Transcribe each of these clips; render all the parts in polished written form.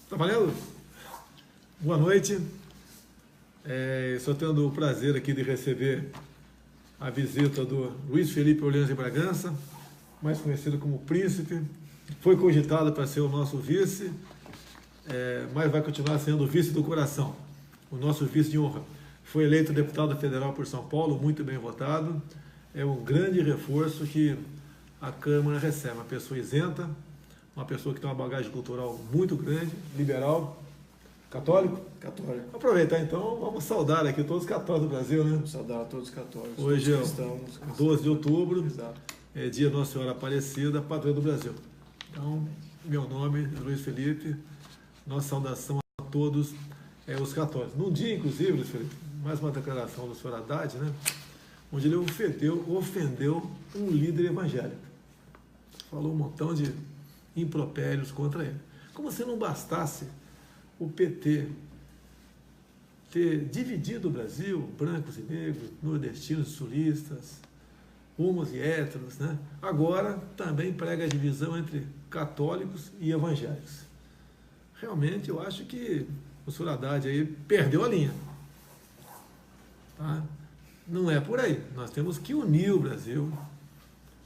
Tá valendo? Boa noite. Estou tendo o prazer aqui de receber a visita do Luiz Felipe Orleans de Bragança, mais conhecido como Príncipe. Foi cogitado para ser o nosso vice, mas vai continuar sendo o vice do coração, o nosso vice de honra. Foi eleito deputado federal por São Paulo, muito bem votado. É um grande reforço que a Câmara recebe. Uma pessoa isenta, uma pessoa que tem uma bagagem cultural muito grande, liberal, católico? Católico. Aproveitar então, vamos saudar aqui todos os católicos do Brasil, né? Vamos saudar a todos os católicos. Hoje é cristãos, 12 de outubro, Exato. é dia Nossa Senhora Aparecida, padroeira do Brasil. Então, meu nome é Luiz Felipe, nossa saudação a todos os católicos. Num dia, inclusive, Luiz Felipe, mais uma declaração do senhor Haddad, né? Onde ele ofendeu um líder evangélico. Falou um montão de impropérios contra ele. Como se não bastasse o PT ter dividido o Brasil, brancos e negros, nordestinos e sulistas, homos e héteros, né? Agora também prega a divisão entre católicos e evangélicos. Realmente eu acho que o senhor Haddad aí perdeu a linha. Tá? Não é por aí. Nós temos que unir o Brasil.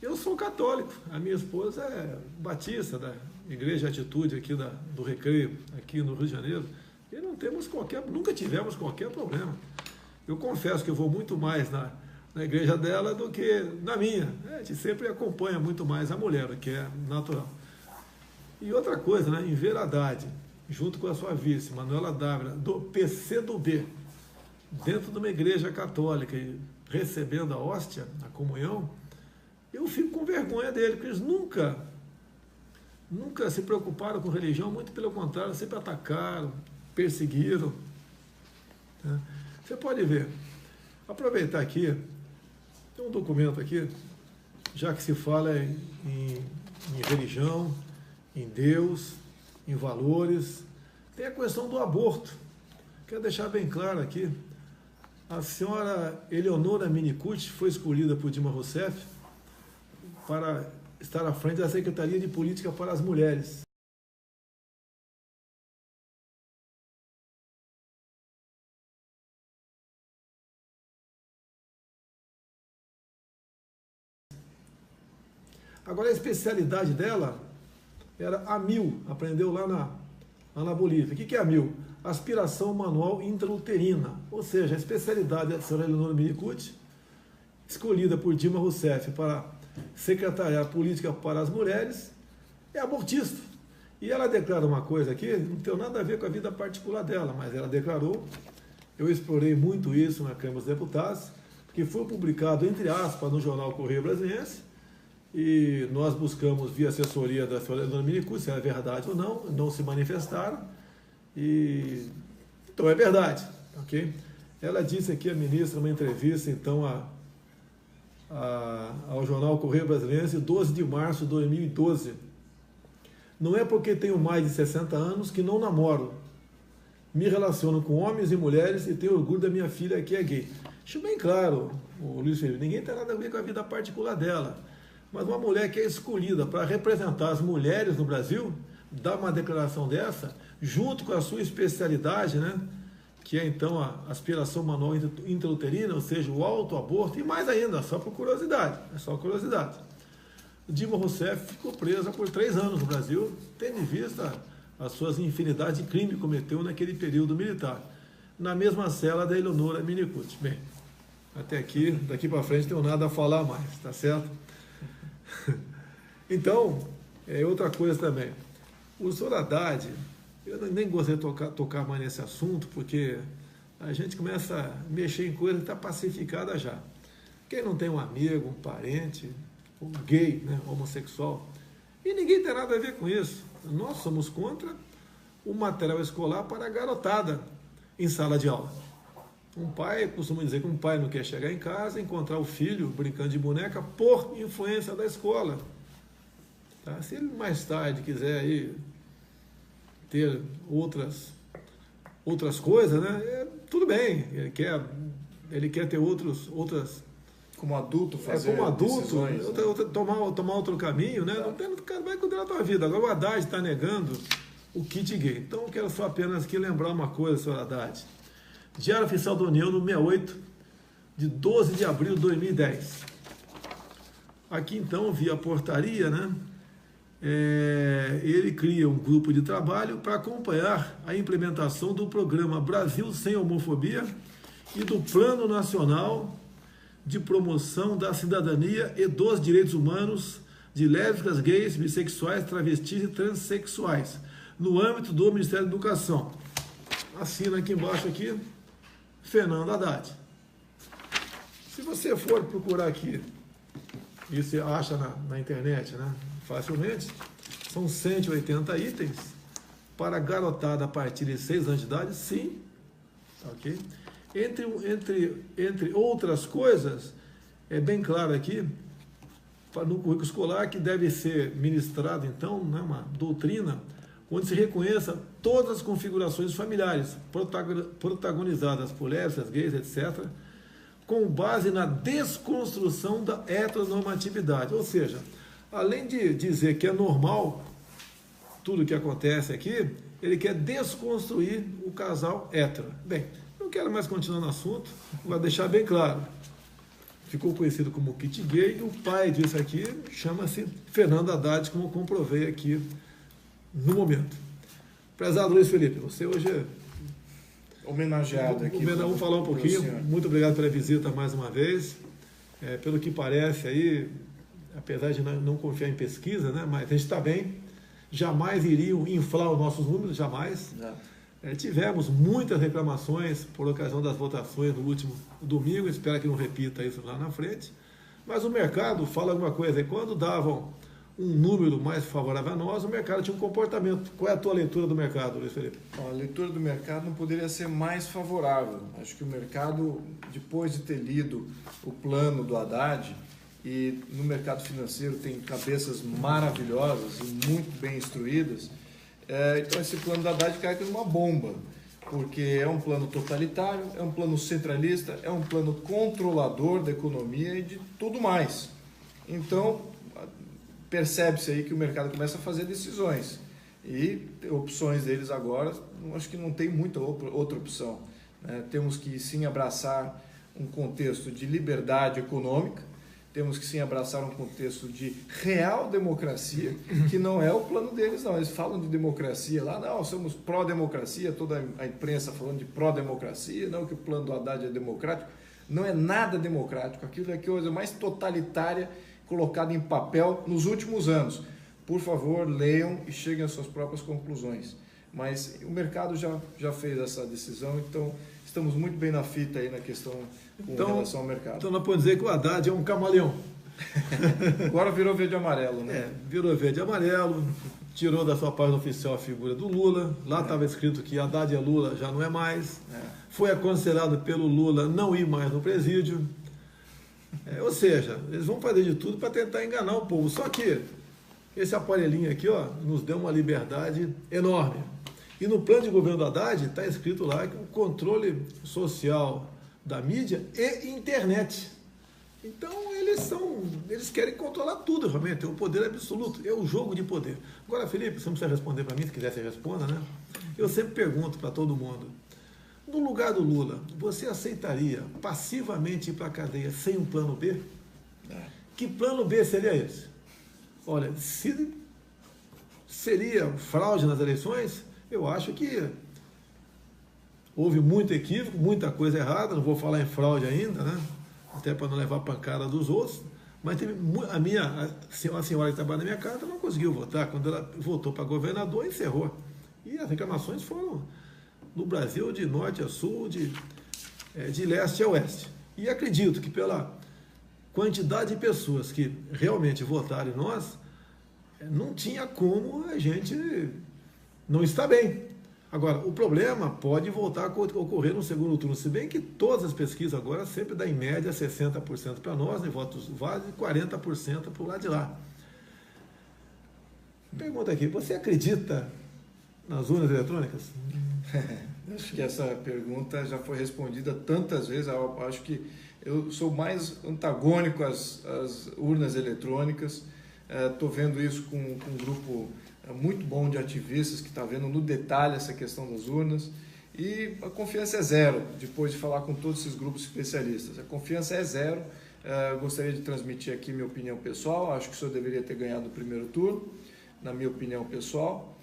Eu sou católico, a minha esposa é batista, da Igreja Atitude aqui do Recreio, aqui no Rio de Janeiro, e nunca tivemos qualquer problema. Eu confesso que eu vou muito mais na igreja dela do que na minha. A gente sempre acompanha muito mais a mulher, o que é natural. E outra coisa, né, em Ver Haddad, junto com a sua vice, Manuela Dávila, do PCdoB, dentro de uma igreja católica, e recebendo a hóstia, a comunhão, eu fico com vergonha dele, porque eles nunca se preocuparam com religião, muito pelo contrário, sempre atacaram, perseguiram. Né? Você pode ver, aproveitar aqui, tem um documento aqui, já que se fala em religião, em Deus, em valores, tem a questão do aborto. Quero deixar bem claro aqui, a senhora Eleonora Minicucci foi escolhida por Dilma Rousseff para estar à frente da Secretaria de Política para as Mulheres. Agora, a especialidade dela era a MIL, aprendeu lá na Bolívia. O que é a MIL? Aspiração manual intrauterina, ou seja, a especialidade da senhora Eleonora Minicucci, escolhida por Dilma Rousseff para secretariar política para as mulheres, é abortista. E ela declara uma coisa aqui, não tem nada a ver com a vida particular dela, mas ela declarou, eu explorei muito isso na Câmara dos Deputados, que foi publicado, entre aspas, no jornal Correio Brasiliense, e nós buscamos, via assessoria da senhora Eleonora Minicucci, se é verdade ou não se manifestaram, e então é verdade, ok? Ela disse aqui, a ministra, numa entrevista, então, ao jornal Correio Brasiliense, 12 de março de 2012. Não é porque tenho mais de 60 anos que não namoro. Me relaciono com homens e mulheres e tenho orgulho da minha filha que é gay. Deixa bem claro, o Luiz Felipe, ninguém tem nada a ver com a vida particular dela. Mas uma mulher que é escolhida para representar as mulheres no Brasil, dá uma declaração dessa, junto com a sua especialidade, né? Que é então a aspiração manual intrauterina, ou seja, o autoaborto, e mais ainda, só por curiosidade, é só curiosidade. Dilma Rousseff ficou presa por 3 anos no Brasil, tendo em vista as suas infinidades de crimes que cometeu naquele período militar, na mesma cela da Eleonora Minicucci. Bem, até aqui, daqui para frente, não tenho nada a falar mais, tá certo? Então, outra coisa também, o senhor Haddad, eu nem gostaria de tocar mais nesse assunto, porque a gente começa a mexer em coisa que está pacificada já. Quem não tem um amigo, um parente, um gay, né, homossexual, e ninguém tem nada a ver com isso. Nós somos contra o material escolar para a garotada em sala de aula. Um pai, costuma dizer que um pai não quer chegar em casa e encontrar o filho brincando de boneca por influência da escola. Tá? Se ele mais tarde quiser aí ter outras coisas, né? Tudo bem, ele quer ter outras como adulto fazer como adulto, decisões, tomar outro caminho, né? Não tem, cara, vai cuidar da tua vida. Agora o Haddad está negando o kit gay. Então, eu quero só apenas aqui lembrar uma coisa, senhor Haddad. Diário Oficial da União, no 68, de 12 de abril de 2010. Aqui, então, via portaria, né? Ele cria um grupo de trabalho para acompanhar a implementação do programa Brasil Sem Homofobia e do Plano Nacional de Promoção da Cidadania e dos Direitos Humanos de lésbicas, gays, bissexuais, travestis e transexuais, no âmbito do Ministério da Educação. Assina aqui embaixo aqui, Fernando Haddad. Se você for procurar aqui, e você acha na internet, né, facilmente, são 180 itens para garotada a partir de 6 anos de idade, sim, ok? Entre outras coisas, é bem claro aqui, no currículo escolar, que deve ser ministrado, então, né, uma doutrina onde se reconheça todas as configurações familiares protagonizadas por lésbicas, gays, etc., com base na desconstrução da heteronormatividade. Ou seja, além de dizer que é normal tudo que acontece aqui, ele quer desconstruir o casal hétero. Bem, não quero mais continuar no assunto, vou deixar bem claro. Ficou conhecido como kit gay, e o pai disso aqui chama-se Fernando Haddad, como eu comprovei aqui no momento. Prezado Luiz Felipe, você hoje é homenageado aqui. Vamos falar um pouquinho. Muito obrigado pela visita mais uma vez. Pelo que parece aí, apesar de não confiar em pesquisa, né, mas a gente está bem. Jamais iriam inflar os nossos números, jamais. Tivemos muitas reclamações por ocasião das votações no último domingo, espero que não repita isso lá na frente. Mas o mercado fala alguma coisa, e quando davam um número mais favorável a nós, o mercado tinha um comportamento. Qual é a tua leitura do mercado, Luiz Felipe? A leitura do mercado não poderia ser mais favorável. Acho que o mercado, depois de ter lido o plano do Haddad, e no mercado financeiro tem cabeças maravilhosas e muito bem instruídas, então esse plano do Haddad cai como uma bomba, porque é um plano totalitário, é um plano centralista, é um plano controlador da economia e de tudo mais. Então, percebe-se aí que o mercado começa a fazer decisões e opções deles agora, acho que não tem muita outra opção. Temos que sim abraçar um contexto de liberdade econômica, temos que sim abraçar um contexto de real democracia, que não é o plano deles, não. Eles falam de democracia lá, não, somos pró-democracia, toda a imprensa falando de pró-democracia, não que o plano do Haddad é democrático. Não é nada democrático, aquilo é a coisa mais totalitária colocada em papel nos últimos anos. Por favor, leiam e cheguem às suas próprias conclusões. Mas o mercado já fez essa decisão, então estamos muito bem na fita aí na questão com relação ao mercado. Então nós podemos dizer que o Haddad é um camaleão. Agora virou verde e amarelo, né? Virou verde e amarelo, tirou da sua página oficial a figura do Lula, lá estava escrito que Haddad é Lula, já não é mais. Foi aconselhado pelo Lula não ir mais no presídio. Ou seja, eles vão fazer de tudo para tentar enganar o povo. Só que esse aparelhinho aqui, ó, nos deu uma liberdade enorme. E no plano de governo do Haddad está escrito lá que o controle social da mídia e internet. Então eles querem controlar tudo realmente, é o poder absoluto, é o jogo de poder. Agora, Felipe, você não precisa responder para mim, se quiser você responda, né? Eu sempre pergunto para todo mundo, no lugar do Lula, você aceitaria passivamente ir para a cadeia sem um plano B? Que plano B seria esse? Olha, se seria fraude nas eleições, eu acho que houve muito equívoco, muita coisa errada, não vou falar em fraude ainda, né? Até para não levar a pancada dos outros, mas teve a senhora que trabalha na minha casa não conseguiu votar, quando ela votou para governador, encerrou. E as reclamações foram no Brasil de norte a sul, de leste a oeste. E acredito que pela quantidade de pessoas que realmente votaram em nós, não tinha como a gente não estar bem. Agora, o problema pode voltar a ocorrer no segundo turno, se bem que todas as pesquisas agora sempre dão em média 60% para nós, em votos válidos, e 40% para o lado de lá. Pergunta aqui, você acredita nas urnas eletrônicas? Acho que essa pergunta já foi respondida tantas vezes, eu acho que eu sou mais antagônico às urnas eletrônicas, estou vendo isso com um grupo muito bom de ativistas que está vendo no detalhe essa questão das urnas. E a confiança é zero, depois de falar com todos esses grupos especialistas. A confiança é zero. Gostaria de transmitir aqui minha opinião pessoal. Acho que o senhor deveria ter ganhado o primeiro turno, na minha opinião pessoal.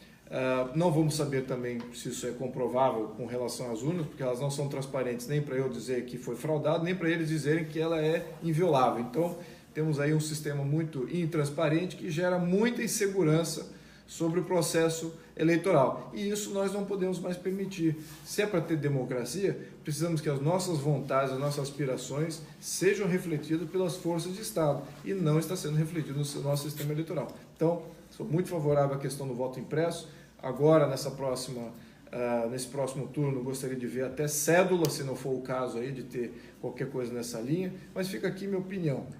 Não vamos saber também se isso é comprovável com relação às urnas, porque elas não são transparentes nem para eu dizer que foi fraudado, nem para eles dizerem que ela é inviolável. Então, temos aí um sistema muito intransparente que gera muita insegurança sobre o processo eleitoral. E isso nós não podemos mais permitir. Se é para ter democracia, precisamos que as nossas vontades, as nossas aspirações sejam refletidas pelas forças de Estado e não está sendo refletido no nosso sistema eleitoral. Então, sou muito favorável à questão do voto impresso. Agora, nesse próximo turno, gostaria de ver até cédula, se não for o caso aí de ter qualquer coisa nessa linha, mas fica aqui minha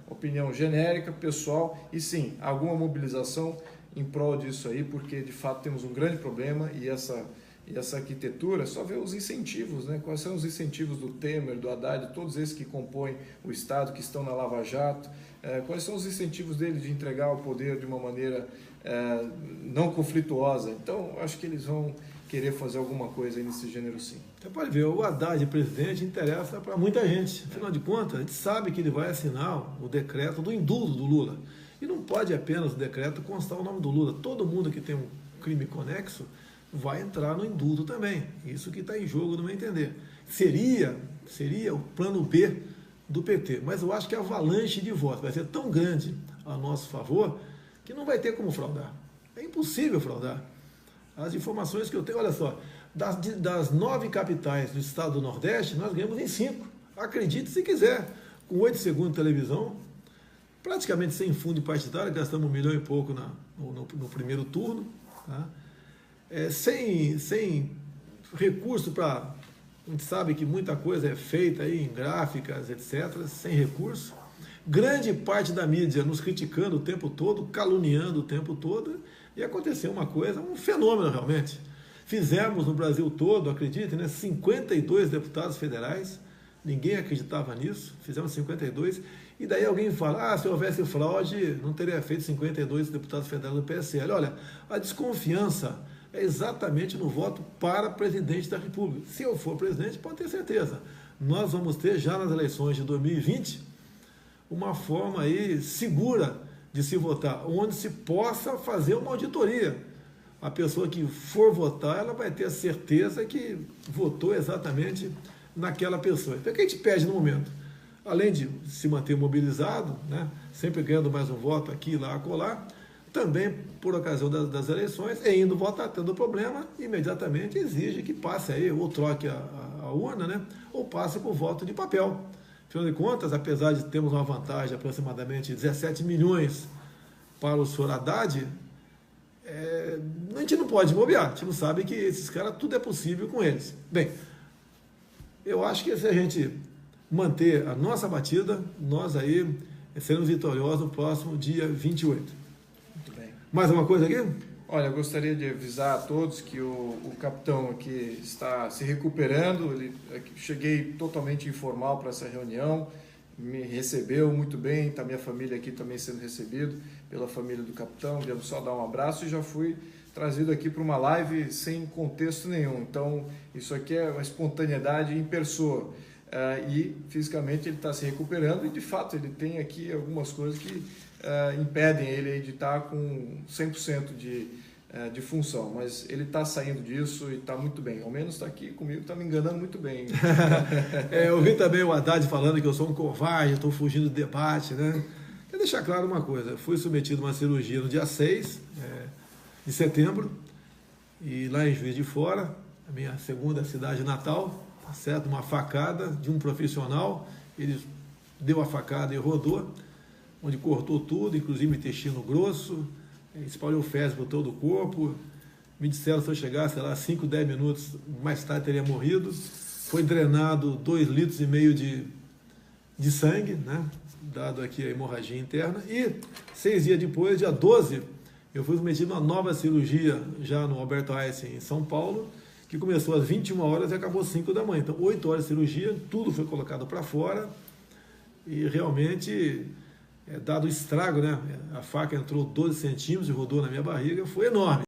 opinião genérica, pessoal, e sim, alguma mobilização em prol disso aí, porque de fato temos um grande problema e essa arquitetura, só ver os incentivos, né? Quais são os incentivos do Temer, do Haddad, todos esses que compõem o Estado, que estão na Lava Jato, quais são os incentivos dele de entregar o poder de uma maneira não conflituosa. Então, acho que eles vão querer fazer alguma coisa aí nesse gênero, sim. Você pode ver, o Haddad, presidente, interessa para muita gente. Afinal de contas, a gente sabe que ele vai assinar o decreto do indulto do Lula. E não pode apenas o decreto constar o nome do Lula. Todo mundo que tem um crime conexo vai entrar no indulto também. Isso que está em jogo, no meu entender. Seria o plano B do PT. Mas eu acho que a avalanche de votos vai ser tão grande a nosso favor que não vai ter como fraudar. É impossível fraudar. As informações que eu tenho, olha só, das 9 capitais do estado do Nordeste, nós ganhamos em 5. Acredite se quiser. Com 8 segundos de televisão, praticamente sem fundo partidário, gastamos 1 milhão e pouco no primeiro turno, tá? Sem recurso para... A gente sabe que muita coisa é feita aí em gráficas, etc., sem recurso. Grande parte da mídia nos criticando o tempo todo, caluniando o tempo todo, e aconteceu uma coisa, um fenômeno realmente. Fizemos no Brasil todo, acredite, né, 52 deputados federais, ninguém acreditava nisso, fizemos 52, e daí alguém fala, se houvesse fraude, não teria feito 52 deputados federais do PSL. Olha, a desconfiança é exatamente no voto para presidente da República. Se eu for presidente, pode ter certeza, nós vamos ter já nas eleições de 2020 uma forma aí segura de se votar, onde se possa fazer uma auditoria. A pessoa que for votar, ela vai ter a certeza que votou exatamente naquela pessoa. Então, o que a gente pede no momento? Além de se manter mobilizado, né, sempre ganhando mais um voto aqui, lá, acolá, também, por ocasião das eleições, indo votar, tendo problema, imediatamente exige que passe aí, ou troque a urna, né, ou passe por voto de papel. Afinal de contas, apesar de termos uma vantagem de aproximadamente 17 milhões para o senhor Haddad, a gente não pode bobear, a gente não sabe que esses caras, tudo é possível com eles. Bem, eu acho que se a gente manter a nossa batida, nós aí seremos vitoriosos no próximo dia 28. Muito bem. Mais uma coisa aqui? Olha, eu gostaria de avisar a todos que o capitão aqui está se recuperando. Cheguei totalmente informal para essa reunião, me recebeu muito bem, está minha família aqui também sendo recebido pela família do capitão. Devo só dar um abraço e já fui trazido aqui para uma live sem contexto nenhum. Então, isso aqui é uma espontaneidade em pessoa. E fisicamente ele está se recuperando e de fato ele tem aqui algumas coisas que impedem ele de estar com 100% de função, mas ele está saindo disso e está muito bem, ao menos está aqui comigo, está me enganando muito bem. Eu vi também o Haddad falando que eu sou um covarde, estou fugindo do debate, né? Quero deixar claro uma coisa, fui submetido a uma cirurgia no dia 6 de setembro e lá em Juiz de Fora, a minha segunda cidade natal, tá certo? Uma facada de um profissional, ele deu a facada e rodou, onde cortou tudo, inclusive intestino grosso, espalhou fezes por todo o corpo. Me disseram que se eu chegasse lá 5, 10 minutos mais tarde teria morrido. Foi drenado 2,5 litros de sangue, né? Dado aqui a hemorragia interna. E 6 dias depois, dia 12, eu fui submetido a uma nova cirurgia já no Alberto Einstein, em São Paulo, que começou às 21 horas e acabou às 5 da manhã. Então, 8 horas de cirurgia, tudo foi colocado para fora e realmente, dado o estrago, né? A faca entrou 12 centímetros e rodou na minha barriga, foi enorme.